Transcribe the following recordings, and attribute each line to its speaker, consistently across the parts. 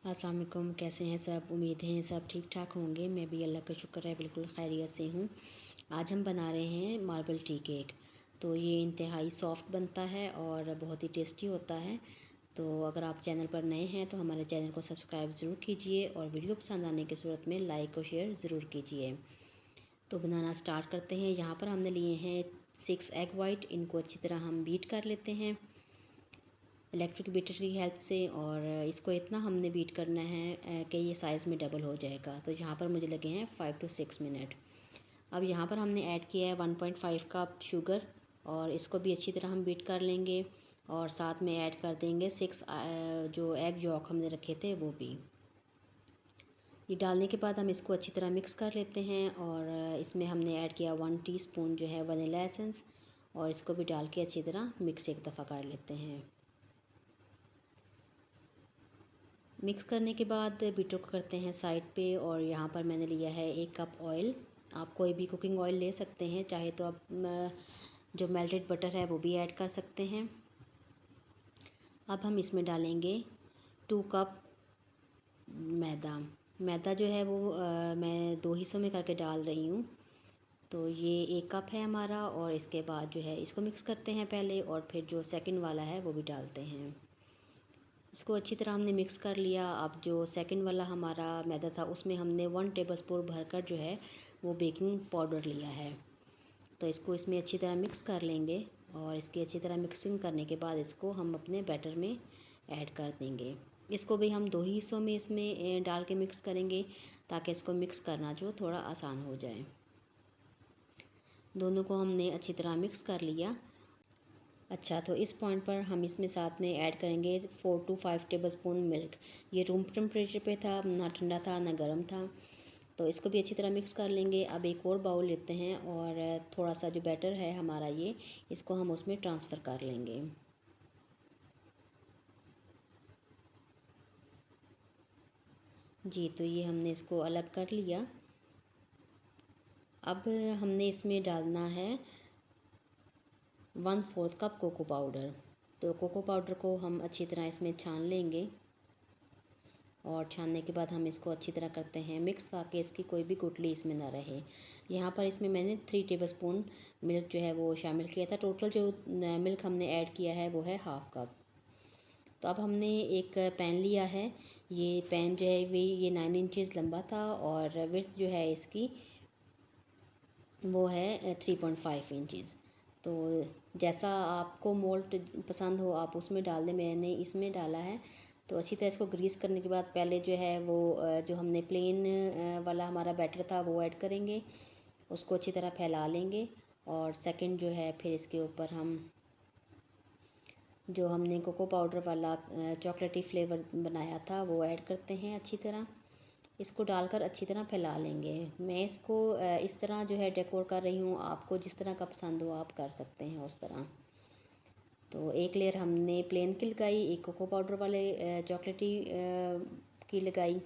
Speaker 1: अस्सलाम वालेकुम। कैसे हैं सब? उम्मीद है सब ठीक ठाक होंगे। मैं भी अल्लाह का शुक्र है बिल्कुल खैरियत से हूँ। आज हम बना रहे हैं मार्बल टी केक। तो ये इंतहाई सॉफ्ट बनता है और बहुत ही टेस्टी होता है। तो अगर आप चैनल पर नए हैं तो हमारे चैनल को सब्सक्राइब ज़रूर कीजिए और वीडियो पसंद आने की सूरत में लाइक और शेयर ज़रूर कीजिए। तो बनाना स्टार्ट करते हैं। यहाँ पर हमने लिए हैं 6 एग वाइट। इनको अच्छी तरह हम बीट कर लेते हैं इलेक्ट्रिक बीटर की हेल्प से। और इसको इतना हमने बीट करना है कि ये साइज़ में डबल हो जाएगा। तो यहाँ पर मुझे लगे हैं 5 to 6 मिनट। अब यहाँ पर हमने ऐड किया है 1.5 कप शुगर और इसको भी अच्छी तरह हम बीट कर लेंगे। और साथ में ऐड कर देंगे 6 जो एग यॉक हमने रखे थे वो भी। ये डालने के बाद हम इसको अच्छी तरह मिक्स कर लेते हैं। और इसमें हमने ऐड किया 1 टीस्पून जो है वनीला एसेंस और इसको भी डाल के अच्छी तरह मिक्स एक दफ़ा कर लेते हैं। मिक्स करने के बाद बीटर को करते हैं साइड पे। और यहाँ पर मैंने लिया है 1 कप ऑयल। आप कोई भी कुकिंग ऑयल ले सकते हैं, चाहे तो आप जो मेल्टेड बटर है वो भी ऐड कर सकते हैं। अब हम इसमें डालेंगे 2 कप मैदा। मैदा जो है वो मैं 2 हिस्सों में करके डाल रही हूँ। तो ये 1 कप है हमारा। और इसके बाद जो है इसको मिक्स करते हैं पहले और फिर जो सेकंड वाला है वो भी डालते हैं। इसको अच्छी तरह हमने मिक्स कर लिया। अब जो सेकंड वाला हमारा मैदा था उसमें हमने 1 टेबलस्पून भरकर जो है वो बेकिंग पाउडर लिया है। तो इसको इसमें अच्छी तरह मिक्स कर लेंगे। और इसकी अच्छी तरह मिक्सिंग करने के बाद इसको हम अपने बैटर में ऐड कर देंगे। इसको भी हम 2 ही हिस्सों में इसमें डाल के मिक्स करेंगे ताकि इसको मिक्स करना जो थोड़ा आसान हो जाए। दोनों को हमने अच्छी तरह मिक्स कर लिया। अच्छा, तो इस पॉइंट पर हम इसमें साथ में ऐड करेंगे 4 to 5 टेबलस्पून मिल्क। ये रूम टेम्परेचर पे था, ना ठंडा था ना गर्म था। तो इसको भी अच्छी तरह मिक्स कर लेंगे। अब एक और बाउल लेते हैं और थोड़ा सा जो बैटर है हमारा ये, इसको हम उसमें ट्रांसफ़र कर लेंगे। जी, तो ये हमने इसको अलग कर लिया। अब हमने इसमें डालना है 1/4 कप कोको पाउडर। तो कोको पाउडर को हम अच्छी तरह इसमें छान लेंगे। और छानने के बाद हम इसको अच्छी तरह करते हैं मिक्स ताकि इसकी कोई भी गुठली इसमें ना रहे। यहाँ पर इसमें मैंने 3 टेबलस्पून मिल्क जो है वो शामिल किया था। टोटल जो मिल्क हमने ऐड किया है वो है 1/2 कप। तो अब हमने एक पैन लिया है। ये पैन जो है ये 9 इंचज़ लंबा था और विड्थ जो है इसकी वो है 3.5 इंचज़। तो जैसा आपको मोल्ड पसंद हो आप उसमें डाल दें। मैंने इसमें डाला है। तो अच्छी तरह इसको ग्रीस करने के बाद पहले जो है वो जो हमने प्लेन वाला हमारा बैटर था वो ऐड करेंगे। उसको अच्छी तरह फैला लेंगे। और सेकंड जो है फिर इसके ऊपर हम जो हमने कोको पाउडर वाला चॉकलेटी फ्लेवर बनाया था वो ऐड करते हैं अच्छी तरह। इसको डालकर अच्छी तरह फैला लेंगे। मैं इसको इस तरह जो है डेकोर कर रही हूँ। आपको जिस तरह का पसंद हो आप कर सकते हैं उस तरह। तो एक लेयर हमने प्लेन की लगाई, एक कोको पाउडर वाले चॉकलेटी की लगाई।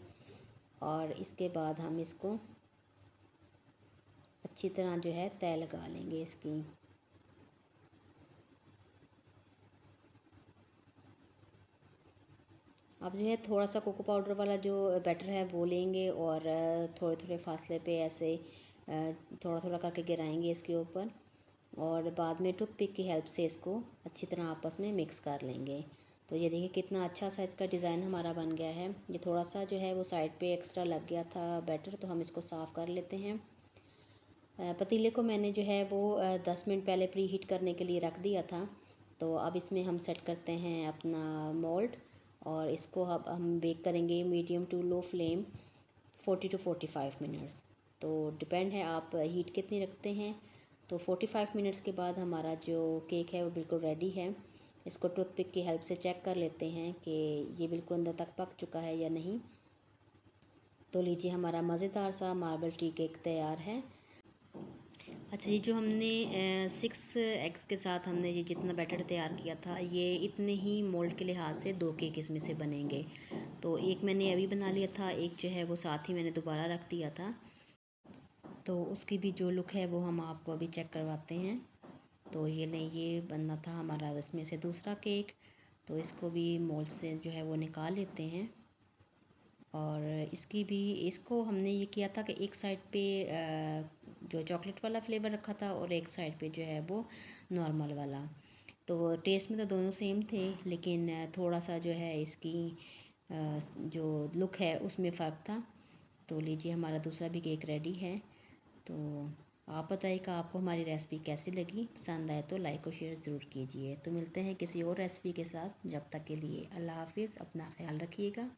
Speaker 1: और इसके बाद हम इसको अच्छी तरह जो है तय लगा लेंगे इसकी। अब जो है थोड़ा सा कोको पाउडर वाला जो बैटर है वो लेंगे और थोड़े थोड़े फासले पे ऐसे थोड़ा थोड़ा करके गिराएंगे इसके ऊपर। और बाद में टूथपिक की हेल्प से इसको अच्छी तरह आपस में मिक्स कर लेंगे। तो ये देखिए कितना अच्छा सा इसका डिज़ाइन हमारा बन गया है। ये थोड़ा सा जो है वो साइड पे एक्स्ट्रा लग गया था बैटर, तो हम इसको साफ़ कर लेते हैं। पतीले को मैंने जो है वो 10 मिनट पहले प्री हीट करने के लिए रख दिया था। तो अब इसमें हम सेट करते हैं अपना मोल्ड। और इसको अब हम बेक करेंगे medium to low flame 40 to 45 minutes. तो डिपेंड है आप हीट कितनी रखते हैं। तो 45 मिनट्स के बाद हमारा जो केक है वो बिल्कुल रेडी है। इसको टूथपिक की हेल्प से चेक कर लेते हैं कि ये बिल्कुल अंदर तक पक चुका है या नहीं। तो लीजिए हमारा मज़ेदार सा मार्बल टी केक तैयार है। अच्छा, ये जो हमने 6 एग्स के साथ हमने ये जितना बैटर तैयार किया था ये इतने ही मोल्ड के लिहाज से 2 केक इसमें से बनेंगे। तो एक मैंने अभी बना लिया था, एक जो है वो साथ ही मैंने दोबारा रख दिया था। तो उसकी भी जो लुक है वो हम आपको अभी चेक करवाते हैं। तो ये नहीं, ये बनना था हमारा इसमें से दूसरा केक। तो इसको भी मोल्ड से जो है वो निकाल लेते हैं। और इसको हमने ये किया था कि एक साइड पे जो चॉकलेट वाला फ्लेवर रखा था और एक साइड पे जो है वो नॉर्मल वाला। तो टेस्ट में तो दोनों सेम थे, लेकिन थोड़ा सा जो है इसकी जो लुक है उसमें फ़र्क था। तो लीजिए हमारा दूसरा भी केक रेडी है। तो आप बताइएगा आपको हमारी रेसिपी कैसी लगी। पसंद आए तो लाइक और शेयर ज़रूर कीजिए। तो मिलते हैं किसी और रेसिपी के साथ। जब तक के लिए अल्लाह हाफिज़, अपना ख्याल रखिएगा।